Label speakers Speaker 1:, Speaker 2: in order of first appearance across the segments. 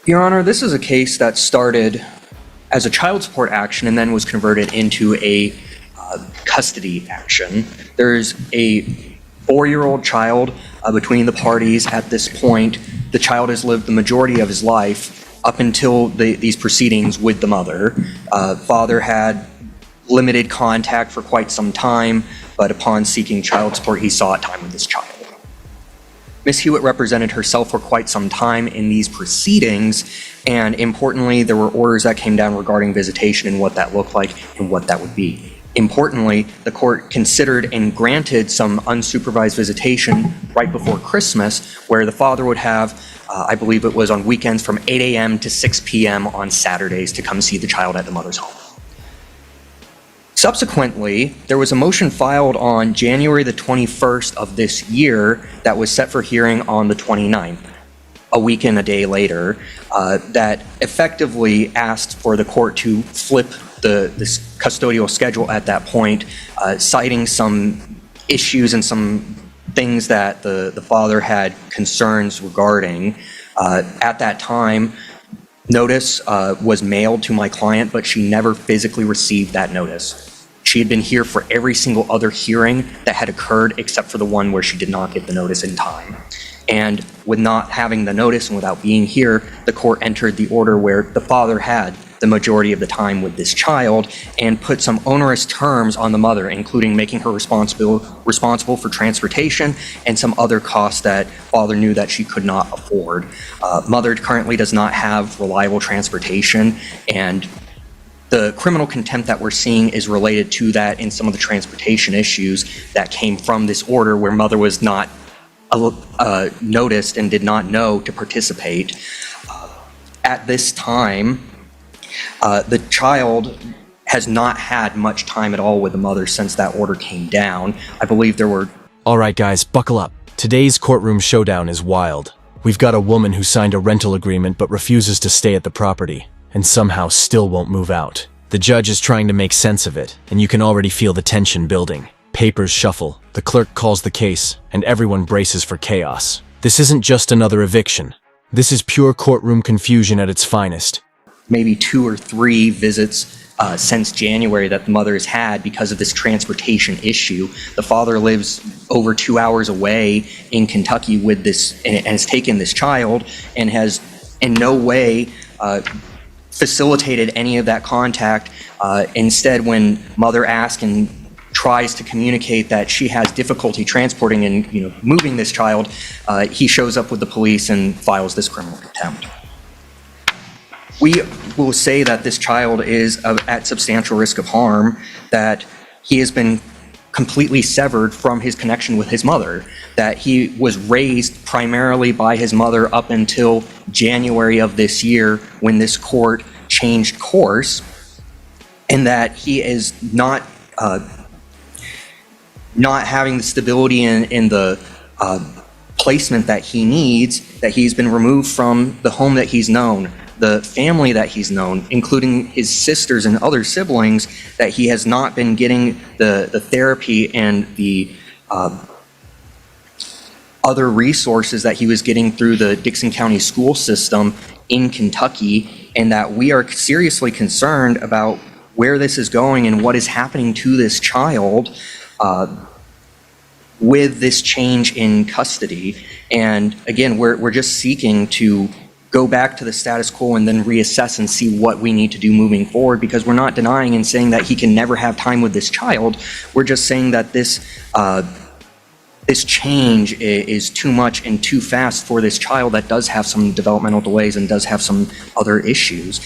Speaker 1: Your Honor, this is a case that started as a child support action and then was converted into a custody action. There's a 4-year-old child between the parties at this point. The child has lived the majority of his life up until these proceedings with the mother. Father had limited contact for quite some time, but upon seeking child support, he sought time with this child. Ms. Hewitt represented herself for quite some time in these proceedings, and importantly, there were orders that came down regarding visitation and what that looked like and what that would be. Importantly, the court considered and granted some unsupervised visitation right before Christmas, where the father would have, I believe it was on weekends, from 8 a.m. to 6 p.m. on Saturdays to come see the child at the mother's home. Subsequently, there was a motion filed on January the 21st of this year that was set for hearing on the 29th, a week and a day later, that effectively asked for the court to flip this custodial schedule at that point, citing some issues and some things that the father had concerns regarding. At that time, notice was mailed to my client, but she never physically received that notice. She had been here for every single other hearing that had occurred except for the one where she did not get the notice in time. And with not having the notice and without being here, the court entered the order where the father had the majority of the time with this child and put some onerous terms on the mother, including making her responsible for transportation and some other costs that father knew that she could not afford. Mother currently does not have reliable transportation, and the criminal contempt that we're seeing is related to that and some of the transportation issues that came from this order where mother was not noticed and did not know to participate. At this time, the child has not had much time at all with the mother since that order came down. I believe there were...
Speaker 2: All right, guys, buckle up. Today's courtroom showdown is wild. We've got a woman who signed a rental agreement but refuses to stay at the property, and somehow still won't move out. The judge is trying to make sense of it, and you can already feel the tension building. Papers shuffle, the clerk calls the case, and everyone braces for chaos. This isn't just another eviction. This is pure courtroom confusion at its finest.
Speaker 1: Maybe 2 or 3 visits since January that the mother has had because of this transportation issue. The father lives over 2 hours away in Kentucky with this and has taken this child and has in no way facilitated any of that contact. Instead, when mother asks and tries to communicate that she has difficulty transporting and moving this child, he shows up with the police and files this criminal contempt. We will say that this child is at substantial risk of harm, that he has been completely severed from his connection with his mother, that he was raised primarily by his mother up until January of this year when this court changed course, and that he is not having the stability in the placement that he needs, that he's been removed from the home that he's known, the family that he's known, including his sisters and other siblings, that he has not been getting the therapy and the other resources that he was getting through the Dixon County school system in Kentucky, and that we are seriously concerned about where this is going and what is happening to this child with this change in custody. And again, we're just seeking to go back to the status quo and then reassess and see what we need to do moving forward, because we're not denying and saying that he can never have time with this child. We're just saying that this change is too much and too fast for this child that does have some developmental delays and does have some other issues.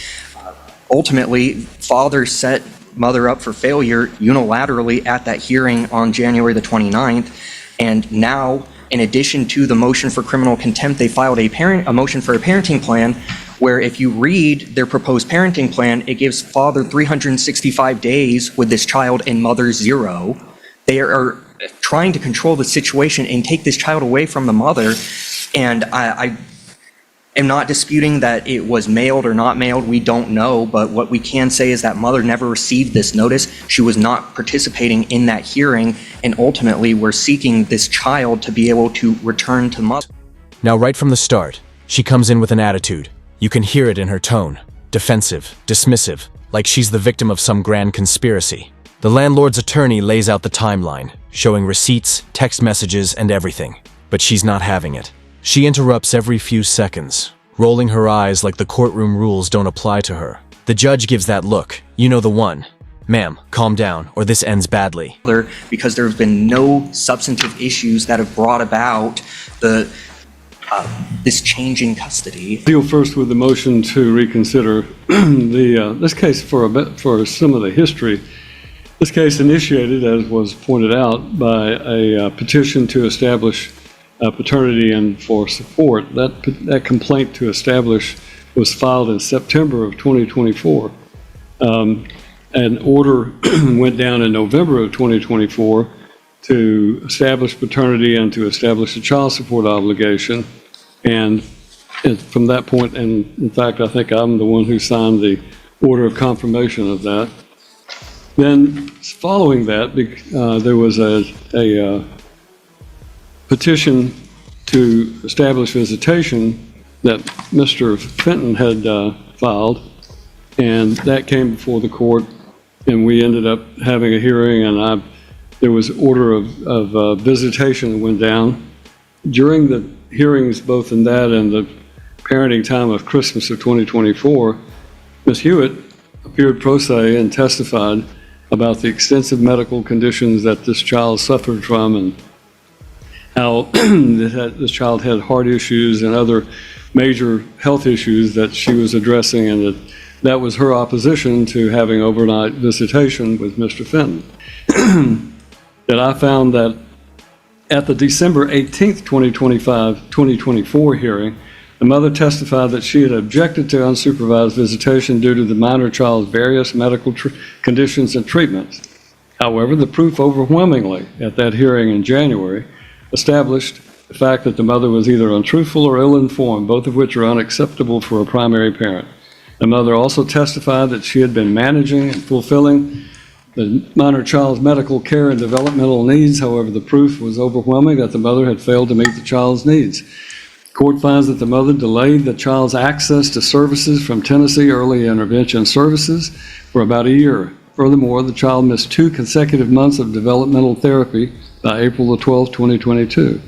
Speaker 1: Ultimately, father set mother up for failure unilaterally at that hearing on January the 29th, and now, in addition to the motion for criminal contempt, they filed a motion for a parenting plan, where if you read their proposed parenting plan, it gives father 365 days with this child and mother 0. They are trying to control the situation and take this child away from the mother. And I am not disputing that it was mailed or not mailed. We don't know, but what we can say is that mother never received this notice. She was not participating in that hearing, and ultimately we're seeking this child to be able to return to mother.
Speaker 2: Now, right from the start, she comes in with an attitude. You can hear it in her tone. Defensive, dismissive, like she's the victim of some grand conspiracy. The landlord's attorney lays out the timeline, showing receipts, text messages, and everything. But she's not having it. She interrupts every few seconds, rolling her eyes like the courtroom rules don't apply to her. The judge gives that look. You know the one. Ma'am, calm down, or this ends badly.
Speaker 1: Because there have been no substantive issues that have brought about this change in custody.
Speaker 3: Deal first with the motion to reconsider this case for some of the history. This case initiated, as was pointed out, by a petition to establish paternity and for support. That complaint to establish was filed in September of 2024. An order went down in November of 2024 to establish paternity and to establish a child support obligation. And from that point, and in fact, I think I'm the one who signed the order of confirmation of that. Then, following that, there was a petition to establish visitation that Mr. Fenton had filed, and that came before the court, and we ended up having a hearing, and there was order of visitation that went down. During the hearings, both in that and the parenting time of Christmas of 2024, Ms. Hewitt appeared pro se and testified about the extensive medical conditions that this child suffered from and how this child had heart issues and other major health issues that she was addressing, and that was her opposition to having overnight visitation with Mr. Fenton. That I found that at the December 18th, 2024 hearing, the mother testified that she had objected to unsupervised visitation due to the minor child's various medical conditions and treatments. However, the proof overwhelmingly at that hearing in January established the fact that the mother was either untruthful or ill-informed, both of which are unacceptable for a primary parent. The mother also testified that she had been managing and fulfilling the minor child's medical care and developmental needs. However, the proof was overwhelming that the mother had failed to meet the child's needs. Court finds that the mother delayed the child's access to services from Tennessee Early Intervention Services for about a year. Furthermore, the child missed 2 consecutive months of developmental therapy by April 12, 2022,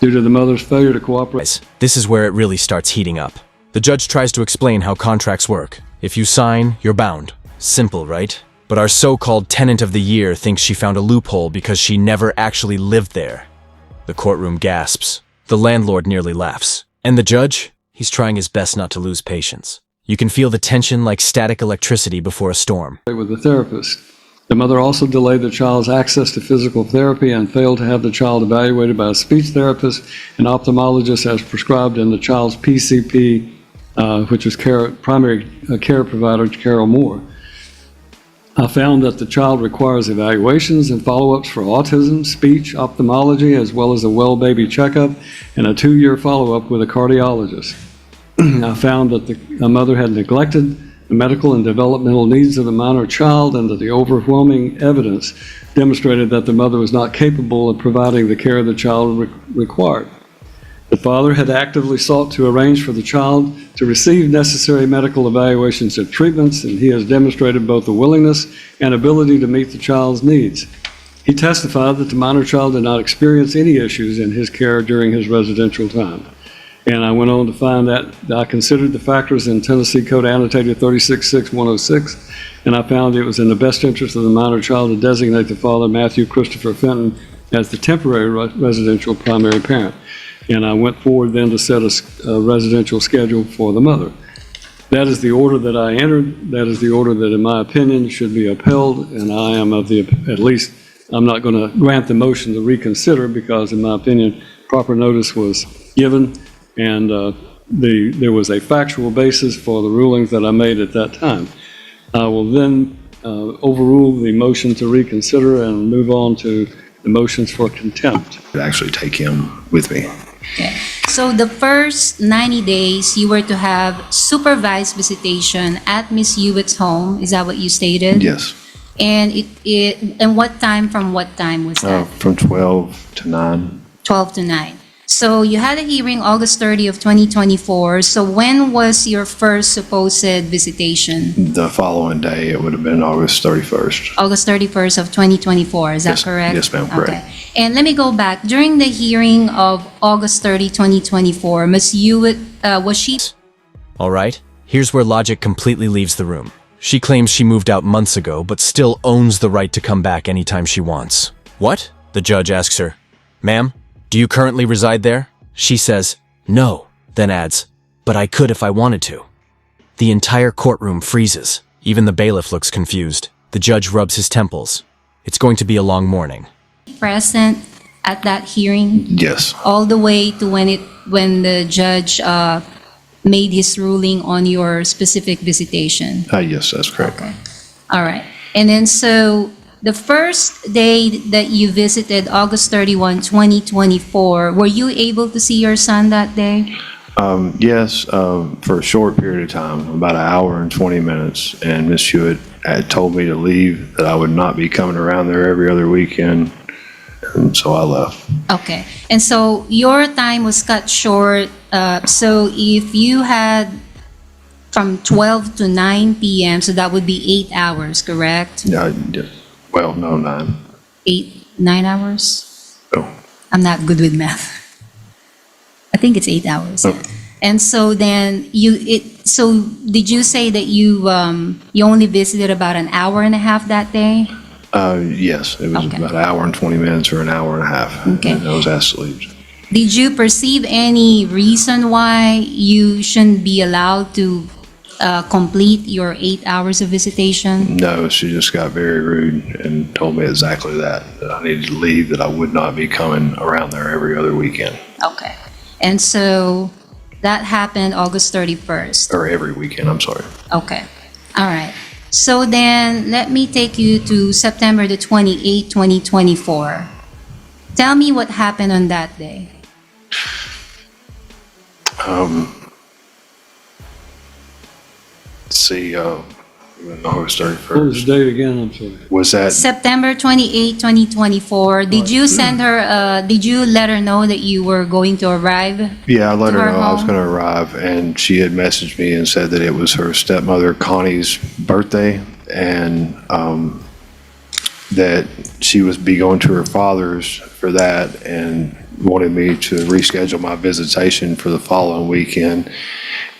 Speaker 3: due to the mother's failure to cooperate.
Speaker 2: This is where it really starts heating up. The judge tries to explain how contracts work. If you sign, you're bound. Simple, right? But our so-called tenant of the year thinks she found a loophole because she never actually lived there. The courtroom gasps. The landlord nearly laughs. And the judge? He's trying his best not to lose patience. You can feel the tension like static electricity before a storm.
Speaker 3: With the therapist. The mother also delayed the child's access to physical therapy and failed to have the child evaluated by a speech therapist and ophthalmologist as prescribed in the child's PCP, which is primary care provider Carol Moore. I found that the child requires evaluations and follow-ups for autism, speech, ophthalmology, as well as a well baby checkup and a 2-year follow-up with a cardiologist. I found that the mother had neglected the medical and developmental needs of the minor child, and that the overwhelming evidence demonstrated that the mother was not capable of providing the care the child required. The father had actively sought to arrange for the child to receive necessary medical evaluations and treatments, and he has demonstrated both a willingness and ability to meet the child's needs. He testified that the minor child did not experience any issues in his care during his residential time. And I went on to find that I considered the factors in Tennessee Code Annotated 366106, and I found it was in the best interest of the minor child to designate the father, Matthew Christopher Fenton, as the temporary residential primary parent. And I went forward then to set a residential schedule for the mother. That is the order that I entered. That is the order that, in my opinion, should be upheld. And I am I'm not going to grant the motion to reconsider because, in my opinion, proper notice was given, and there was a factual basis for the rulings that I made at that time. I will then overrule the motion to reconsider and move on to the motions for contempt.
Speaker 4: I'd actually take him with me.
Speaker 5: Okay. So the first 90 days, you were to have supervised visitation at Miss Hewitt's home. Is that what you stated?
Speaker 4: Yes.
Speaker 5: And and what time from what time was that?
Speaker 4: From 12 to 9.
Speaker 5: 12 to 9. So you had a hearing August 30 of 2024. So when was your first supposed visitation?
Speaker 4: The following day, it would have been August 31st.
Speaker 5: August 31st of 2024, is that
Speaker 4: Yes,
Speaker 5: correct?
Speaker 4: yes, ma'am, correct.
Speaker 5: Okay. And let me go back. During the hearing of August 30, 2024, Ms. Hewitt, was she
Speaker 2: All right, here's where logic completely leaves the room. She claims she moved out months ago, but still owns the right to come back anytime she wants. What? The judge asks her. Ma'am, do you currently reside there? She says, no, then adds, but I could if I wanted to. The entire courtroom freezes. Even the bailiff looks confused. The judge rubs his temples. It's going to be a long morning.
Speaker 5: present at that hearing?
Speaker 4: Yes,
Speaker 5: All the way to when the judge made his ruling on your specific visitation?
Speaker 4: yes, that's correct.
Speaker 5: Okay. All right. And then so the first day that you visited, August 31, 2024, were you able to see your son that day?
Speaker 4: Yes, for a short period of time, about an hour and 20 minutes, and Miss Hewitt had told me to leave, that I would not be coming around there every other weekend, and so I left.
Speaker 5: Okay. And so your time was cut short. So if you had from 12 to 9 p.m., so that would be 8 hours, correct?
Speaker 4: Yeah, well, no, 9.
Speaker 5: 9 hours?
Speaker 4: Oh,
Speaker 5: I'm not good with math. I think it's 8 hours.
Speaker 4: Oh.
Speaker 5: And so then so did you say that you only visited about an hour and a half that day?
Speaker 4: yes, it was
Speaker 5: Okay.
Speaker 4: about an hour and 20 minutes or an hour and a half.
Speaker 5: Okay.
Speaker 4: And I was asked to leave.
Speaker 5: Did you perceive any reason why you shouldn't be allowed to complete your 8 hours of visitation?
Speaker 4: No, she just got very rude and told me exactly that I needed to leave, that I would not be coming around there every other weekend,
Speaker 5: Okay. And so that happened August 31st.
Speaker 4: or every weekend, I'm sorry.
Speaker 5: Okay. All right. So then let me take you to September the 28th, 2024. Tell me what happened on that day.
Speaker 4: Let's see, August
Speaker 3: What was
Speaker 4: 31st.
Speaker 3: the date again? I'm sorry.
Speaker 4: Was that,
Speaker 5: September 28th, 2024. Did you send her, did you let her know that you were going to arrive?
Speaker 4: yeah, I let
Speaker 5: To
Speaker 4: her
Speaker 5: her
Speaker 4: know I was
Speaker 5: home?
Speaker 4: going to arrive, and she had messaged me and said that it was her stepmother Connie's birthday, and that she was be going to her father's for that, and wanted me to reschedule my visitation for the following weekend.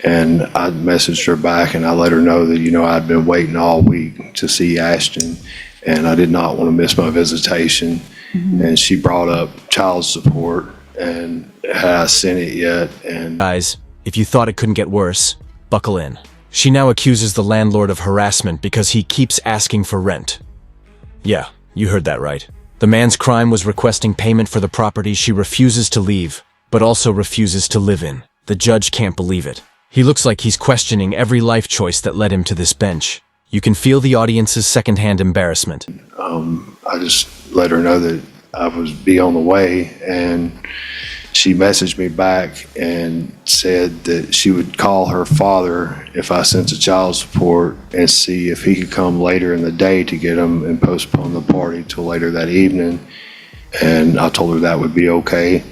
Speaker 4: And I messaged her back and I let her know that, I'd been waiting all week to see Ashton, and I did not want to miss my visitation. And she brought up child support, and had I sent it yet? And
Speaker 2: Guys, if you thought it couldn't get worse, buckle in. She now accuses the landlord of harassment because he keeps asking for rent. Yeah, you heard that right. The man's crime was requesting payment for the property she refuses to leave, but also refuses to live in. The judge can't believe it. He looks like he's questioning every life choice that led him to this bench. You can feel the audience's secondhand embarrassment.
Speaker 4: I just let her know that I was be on the way, and she messaged me back and said that she would call her father if I sent the child support and see if he could come later in the day to get him and postpone the party till later that evening. And I told her that would be okay.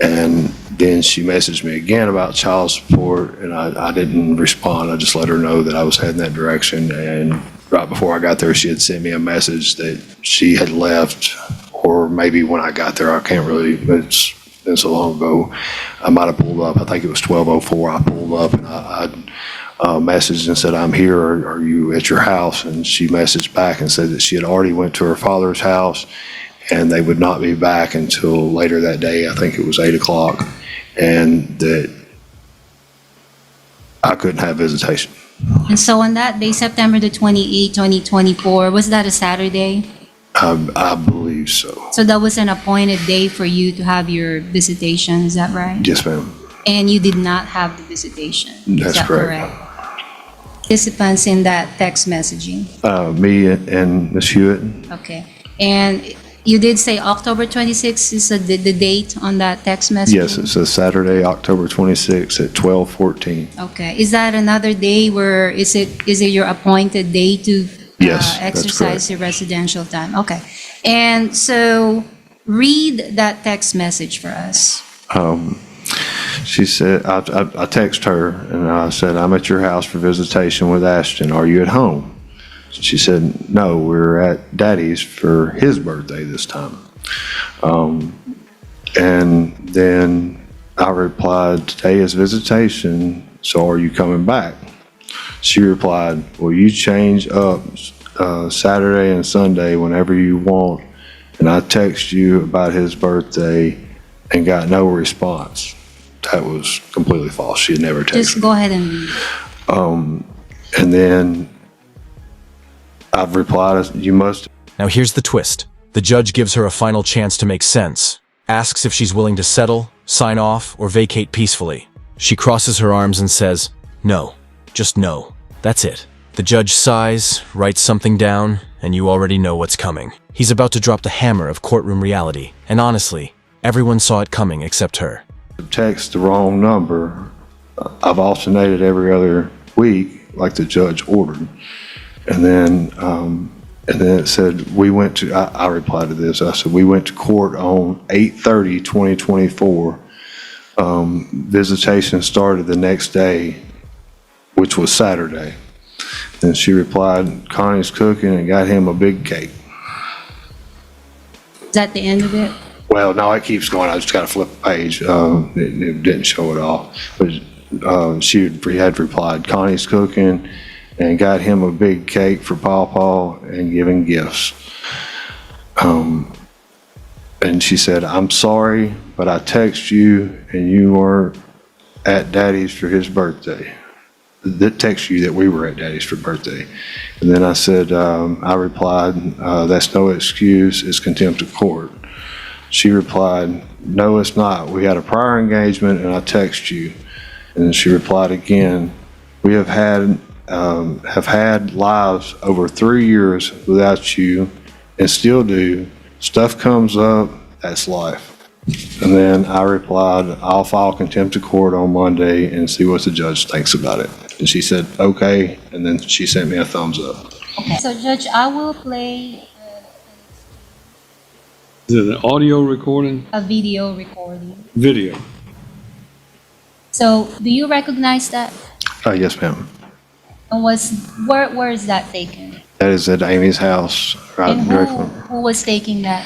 Speaker 4: And then she messaged me again about child support, and I didn't respond. I just let her know that I was heading that direction. And right before I got there, she had sent me a message that she had left, or maybe when I got there, I can't really, it's been so long ago. I might have pulled up. I think it was 12:04. I pulled up, and I messaged and said, I'm here. Are you at your house? And she messaged back and said that she had already went to her father's house, and they would not be back until later that day. I think it was 8 o'clock, and that I couldn't have visitation.
Speaker 5: And so on that day, September the 28th, 2024, was that a Saturday?
Speaker 4: I believe so.
Speaker 5: So that was an appointed day for you to have your visitation, is that right?
Speaker 4: Yes, ma'am.
Speaker 5: And you did not have the visitation? Is
Speaker 4: That's
Speaker 5: that
Speaker 4: correct.
Speaker 5: Participants in that text messaging?
Speaker 4: Me and Ms. Hewitt.
Speaker 5: Okay. And you did say October 26th is the date on that text message?
Speaker 4: Yes, it's a Saturday, October 26th at 12:14.
Speaker 5: Okay. Is that another day where, is it your appointed day to
Speaker 4: Yes, that's
Speaker 5: exercise
Speaker 4: correct.
Speaker 5: your residential time? Okay. And so read that text message for us.
Speaker 4: She said, I text her and I said, I'm at your house for visitation with Ashton. Are you at home? She said, no, we're at Daddy's for his birthday this time. And then I replied, today is visitation, so are you coming back? She replied, well, you change up Saturday and Sunday whenever you want. And I text you about his birthday and got no response. That was completely false. She had never texted
Speaker 5: Just
Speaker 4: me.
Speaker 5: go ahead and read.
Speaker 4: And then I've replied, you must.
Speaker 2: Now here's the twist. The judge gives her a final chance to make sense, asks if she's willing to settle, sign off, or vacate peacefully. She crosses her arms and says, no, just no. That's it. The judge sighs, writes something down, and you already know what's coming. He's about to drop the hammer of courtroom reality, and honestly, everyone saw it coming except her.
Speaker 4: Text the wrong number. I've alternated every other week, like the judge ordered. And then it said, I replied to this, I said, we went to court on 8/30/2024. Visitation started the next day, which was Saturday. Then she replied, Connie's cooking and got him a big cake.
Speaker 5: Is that the end of it?
Speaker 4: Well, no, it keeps going. I just got to flip the page. It didn't show it all. But she had replied, Connie's cooking and got him a big cake for Paw and giving gifts. And she said, I'm sorry, but I text you and you weren't at Daddy's for his birthday. That text you that we were at Daddy's for birthday. And then I said, I replied, that's no excuse, it's contempt of court. She replied, no, it's not. We had a prior engagement and I text you. And then she replied again, we have had lives over 3 years without you and still do. Stuff comes up, that's life. And then I replied, I'll file contempt of court on Monday and see what the judge thinks about it. And she said, okay. And then she sent me a thumbs up.
Speaker 5: Okay. So Judge, I will play
Speaker 3: Is it an audio recording?
Speaker 5: a video recording.
Speaker 3: Video.
Speaker 5: So do you recognize that?
Speaker 4: Yes, ma'am.
Speaker 5: And where is that taken?
Speaker 4: That is at Amy's house, right
Speaker 5: And
Speaker 4: directly.
Speaker 5: who was taking that?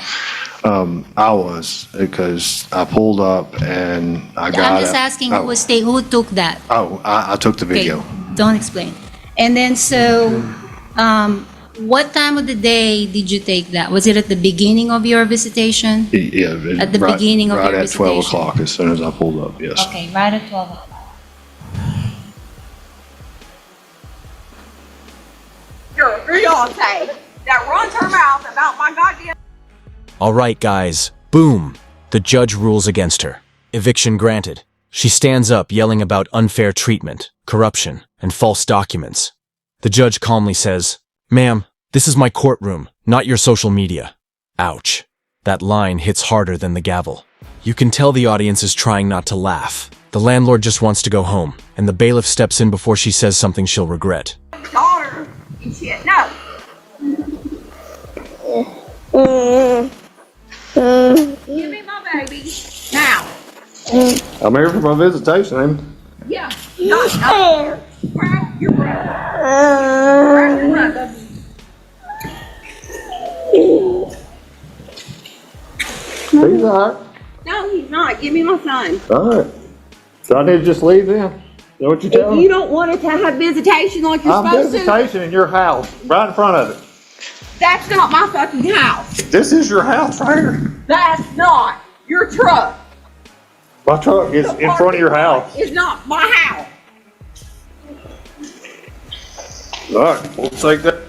Speaker 4: I was, because I pulled up and I got
Speaker 5: I'm just
Speaker 4: it.
Speaker 5: asking who took that?
Speaker 4: Oh, I took the
Speaker 5: Okay,
Speaker 4: video.
Speaker 5: don't explain. And then what time of the day did you take that? Was it at the beginning of your visitation?
Speaker 4: Yeah.
Speaker 5: At the beginning of your
Speaker 4: Right at 12
Speaker 5: visitation.
Speaker 4: o'clock, as soon as I pulled up, yes.
Speaker 5: Okay, right at 12 o'clock.
Speaker 6: Your fiance that runs her mouth about my goddamn.
Speaker 2: All right, guys. Boom. The judge rules against her. Eviction granted. She stands up yelling about unfair treatment, corruption, and false documents. The judge calmly says, ma'am, this is my courtroom, not your social media. Ouch. That line hits harder than the gavel. You can tell the audience is trying not to laugh. The landlord just wants to go home, and the bailiff steps in before she says something she'll regret.
Speaker 6: Daughter and shit. No. Give me my baby now.
Speaker 4: I'm here for my visitation, Amy.
Speaker 6: Yeah. Not grab your brother. Grab your brother.
Speaker 4: He's all right.
Speaker 6: No, he's not. Give me my son.
Speaker 4: All right. So I need to just leave then? Is that what you're
Speaker 6: If
Speaker 4: telling
Speaker 6: you
Speaker 4: me?
Speaker 6: don't want it to have visitation like you're
Speaker 4: I'm
Speaker 6: supposed to,
Speaker 4: visitation in your house, right in front of it.
Speaker 6: that's not my fucking house.
Speaker 4: This is your house right here.
Speaker 6: That's not your truck.
Speaker 4: My truck is in front of your house.
Speaker 6: It's not my house.
Speaker 4: All right, we'll take that.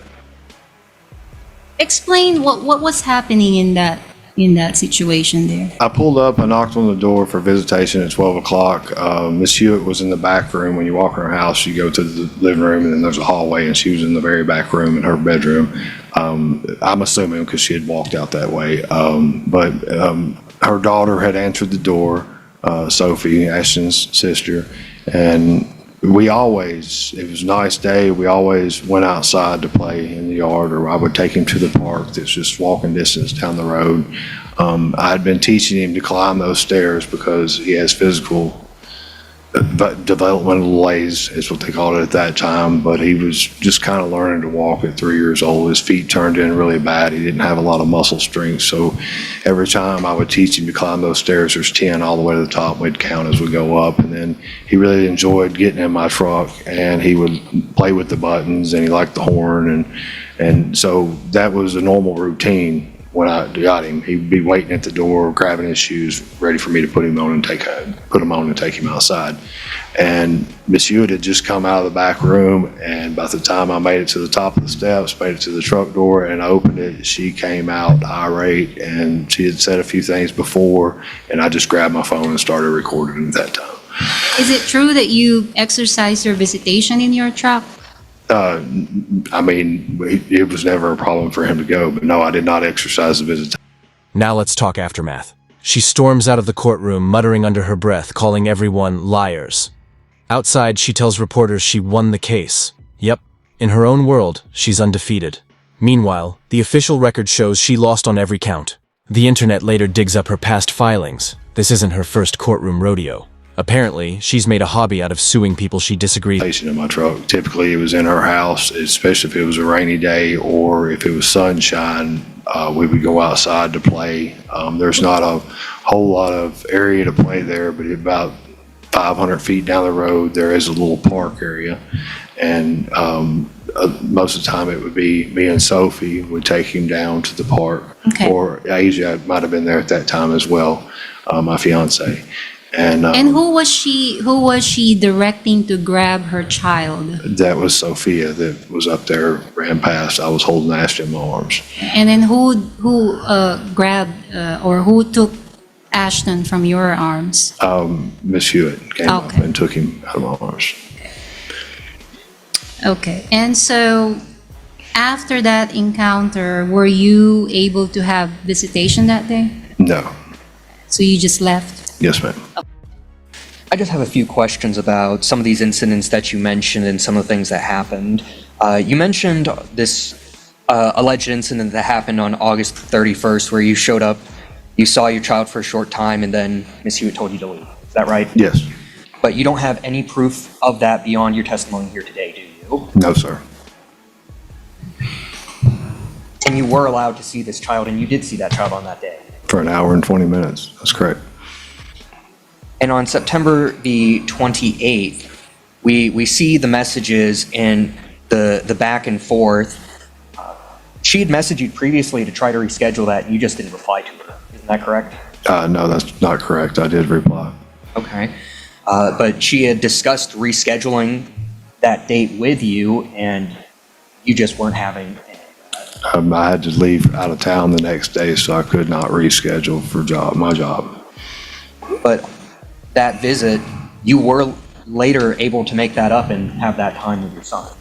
Speaker 5: Explain what was happening in that situation there.
Speaker 4: I pulled up, I knocked on the door for visitation at 12 o'clock. Miss Hewitt was in the back room. When you walk in her house, you go to the living room and then there's a hallway, and she was in the very back room in her bedroom. I'm assuming because she had walked out that way. But her daughter had answered the door, Sophie, Ashton's sister, and it was a nice day, we always went outside to play in the yard, or I would take him to the park that's just walking distance down the road. I had been teaching him to climb those stairs because he has physical developmental delays, is what they called it at that time, but he was just kind of learning to walk at 3 years old. His feet turned in really bad. He didn't have a lot of muscle strength, so every time I would teach him to climb those stairs, there's 10 all the way to the top, we'd count as we go up, and then he really enjoyed getting in my truck, and he would play with the buttons, and he liked the horn, and so that was a normal routine. When I got him, he'd be waiting at the door, grabbing his shoes, ready for me to put him on and take him outside. And Miss Hewitt had just come out of the back room, and by the time I made it to the top of the steps, made it to the truck door, and I opened it, she came out irate, and she had said a few things before, and I just grabbed my phone and started recording at that time.
Speaker 5: Is it true that you exercise your visitation in your truck?
Speaker 4: I mean, it was never a problem for him to go, but no, I did not exercise the visit.
Speaker 2: Now let's talk aftermath. She storms out of the courtroom, muttering under her breath, calling everyone liars. Outside, she tells reporters she won the case. Yep, in her own world, she's undefeated. Meanwhile, the official record shows she lost on every count. The internet later digs up her past filings. This isn't her first courtroom rodeo. Apparently, she's made a hobby out of suing people she disagreed with.
Speaker 4: In my truck. Typically, it was in her house, especially if it was a rainy day or if it was sunshine. We would go outside to play. There's not a whole lot of area to play there, but about 500 feet down the road, there is a little park area. And most of the time, it would be me and Sophie would take him down to the park.
Speaker 5: Okay.
Speaker 4: Or Asia might have been there at that time as well, my fiance. And
Speaker 5: who was she directing to grab her child?
Speaker 4: that was Sophia that was up there, ran past. I was holding Ashton in my arms.
Speaker 5: And then who grabbed or who took Ashton from your arms?
Speaker 4: Miss Hewitt came up
Speaker 5: Okay.
Speaker 4: and took him out of my arms.
Speaker 5: Okay. And so after that encounter, were you able to have visitation that day?
Speaker 4: No.
Speaker 5: So you just left?
Speaker 4: Yes, ma'am.
Speaker 1: I just have a few questions about some of these incidents that you mentioned and some of the things that happened. You mentioned this alleged incident that happened on August 31st where you showed up, you saw your child for a short time, and then Miss Hewitt told you to leave. Is that right?
Speaker 4: Yes.
Speaker 1: But you don't have any proof of that beyond your testimony here today, do you?
Speaker 4: No, sir.
Speaker 1: And you were allowed to see this child, and you did see that child on that day.
Speaker 4: For an hour and 20 minutes. That's correct.
Speaker 1: And on September the 28th, we see the messages in the back and forth. She had messaged you previously to try to reschedule that, and you just didn't reply to her. Isn't that correct?
Speaker 4: No, that's not correct. I did reply.
Speaker 1: Okay. But she had discussed rescheduling that date with you, and you just weren't having it.
Speaker 4: I had to leave out of town the next day, so I could not reschedule for my job.
Speaker 1: But that visit, you were later able to make that up and have that time with your son.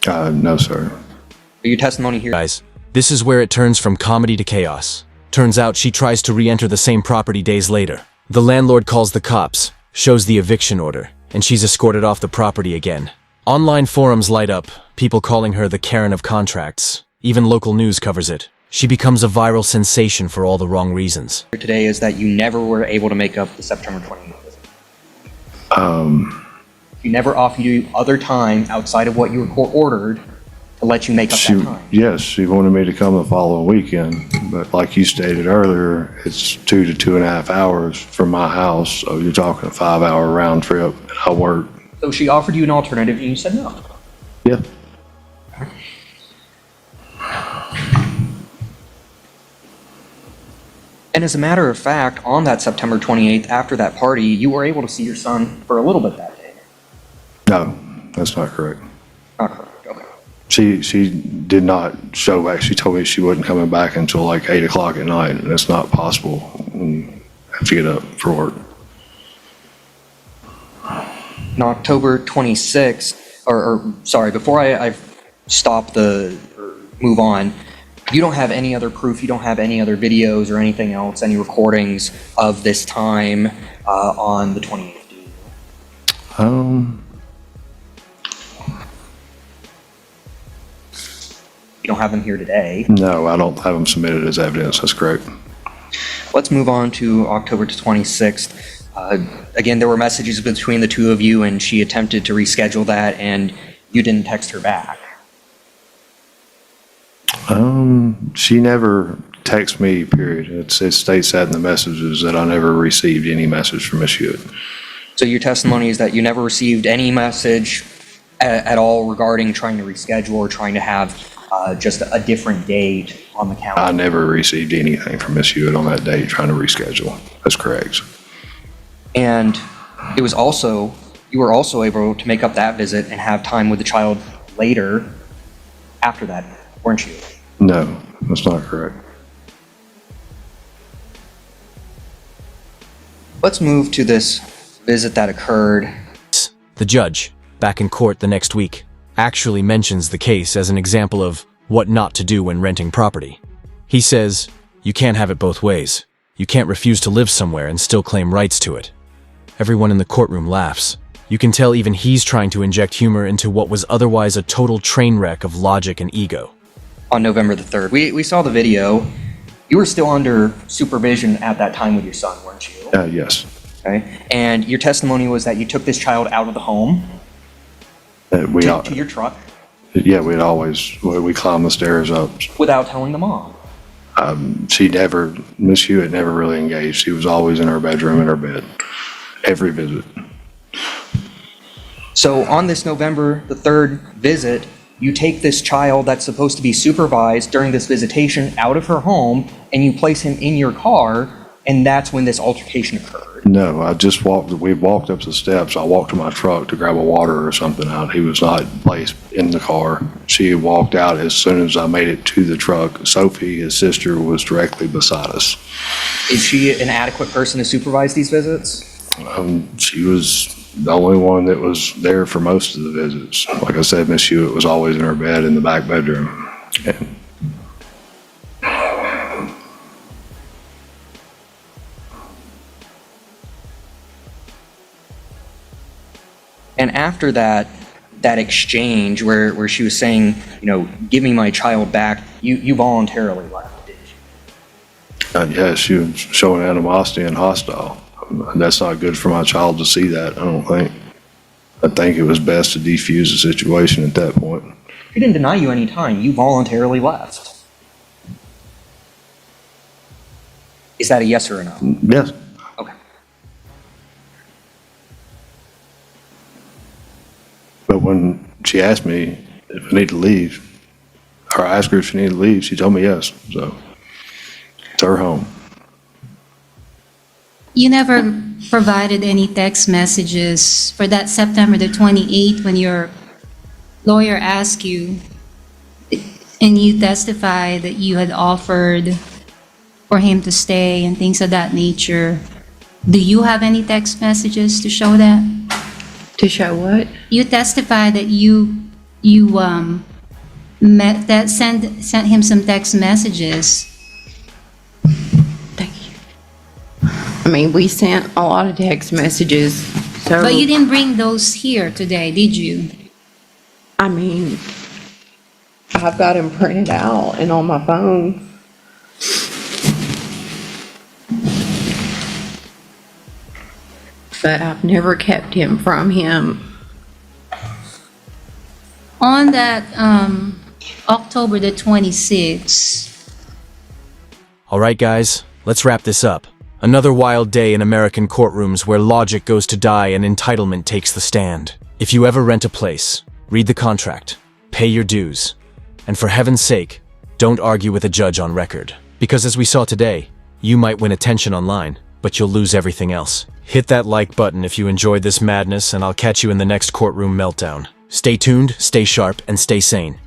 Speaker 4: No, sir.
Speaker 1: Your testimony here.
Speaker 2: Guys, this is where it turns from comedy to chaos. Turns out she tries to re-enter the same property days later. The landlord calls the cops, shows the eviction order, and she's escorted off the property again. Online forums light up, people calling her the Karen of contracts. Even local news covers it. She becomes a viral sensation for all the wrong reasons.
Speaker 1: Today is that you never were able to make up the September 28th visit. You never offered you other time outside of what you were court ordered to let you make up that time.
Speaker 4: Yes, she wanted me to come the following weekend, but like you stated earlier, it's 2 to 2.5 hours from my house, so you're talking a 5-hour round trip. I work.
Speaker 1: So she offered you an alternative and you said no.
Speaker 4: Yeah.
Speaker 1: And as a matter of fact, on that September 28th, after that party, you were able to see your son for a little bit that day.
Speaker 4: No, that's not correct.
Speaker 1: Not correct, okay.
Speaker 4: She did not show back. She told me she wasn't coming back until like 8 o'clock at night, and that's not possible. I have to get up for work.
Speaker 1: On October 26th, sorry, before I stop or move on, you don't have any other proof, you don't have any other videos or anything else, any recordings of this time on the 28th, do you? You don't have them here today.
Speaker 4: No, I don't have them submitted as evidence. That's correct.
Speaker 1: Let's move on to October 26th. Again, there were messages between the two of you, and she attempted to reschedule that, and you didn't text her back.
Speaker 4: She never texted me, period. It states that in the messages that I never received any message from Miss Hewitt.
Speaker 1: So your testimony is that you never received any message at all regarding trying to reschedule or trying to have just a different date on the calendar?
Speaker 4: I never received anything from Miss Hewitt on that date trying to reschedule. That's correct.
Speaker 1: And it was also, you were also able to make up that visit and have time with the child later after that, weren't you?
Speaker 4: No, that's not correct.
Speaker 1: Let's move to this visit that occurred.
Speaker 2: The judge, back in court the next week, actually mentions the case as an example of what not to do when renting property. He says, you can't have it both ways. You can't refuse to live somewhere and still claim rights to it. Everyone in the courtroom laughs. You can tell even he's trying to inject humor into what was otherwise a total train wreck of logic and ego.
Speaker 1: On November the 3rd. We saw the video. You were still under supervision at that time with your son, weren't you?
Speaker 4: Yes.
Speaker 1: Okay. And your testimony was that you took this child out of the home to your truck
Speaker 4: Yeah, we climbed the stairs up.
Speaker 1: without telling the mom.
Speaker 4: Miss Hewitt never really engaged. She was always in her bedroom in her bed. Every visit.
Speaker 1: So on this November the 3rd visit, you take this child that's supposed to be supervised during this visitation out of her home and you place him in your car, and that's when this altercation occurred.
Speaker 4: No, we walked up the steps. I walked to my truck to grab a water or something out. He was not placed in the car. She walked out as soon as I made it to the truck. Sophie, his sister, was directly beside us.
Speaker 1: Is she an adequate person to supervise these visits?
Speaker 4: She was the only one that was there for most of the visits. Like I said, Miss Hewitt was always in her bed in the back bedroom.
Speaker 1: And after that exchange where she was saying, give me my child back, you voluntarily left, didn't you?
Speaker 4: Yeah, she was showing animosity and hostile. That's not good for my child to see that, I don't think. I think it was best to defuse the situation at that point.
Speaker 1: She didn't deny you any time. You voluntarily left. Is that a yes or a no?
Speaker 4: Yes.
Speaker 1: Okay.
Speaker 4: But when she asked me if I need to leave, or I asked her if she needed to leave, she told me yes. So it's her home.
Speaker 5: You never provided any text messages for that September the 28th when your lawyer asked you and you testified that you had offered for him to stay and things of that nature. Do you have any text messages to show that?
Speaker 7: To show what?
Speaker 5: You testified that you sent him some text messages.
Speaker 7: Thank you. I mean, we sent a lot of text messages, so.
Speaker 5: But you didn't bring those here today, did you?
Speaker 7: I mean, I've got them printed out and on my phone. But I've never kept him from him.
Speaker 5: On that October the 26th,
Speaker 2: All right, guys, let's wrap this up. Another wild day in American courtrooms where logic goes to die and entitlement takes the stand. If you ever rent a place, read the contract, pay your dues, and for heaven's sake, don't argue with a judge on record. Because as we saw today, you might win attention online, but you'll lose everything else. Hit that like button if you enjoyed this madness, and I'll catch you in the next courtroom meltdown. Stay tuned, stay sharp, and stay sane.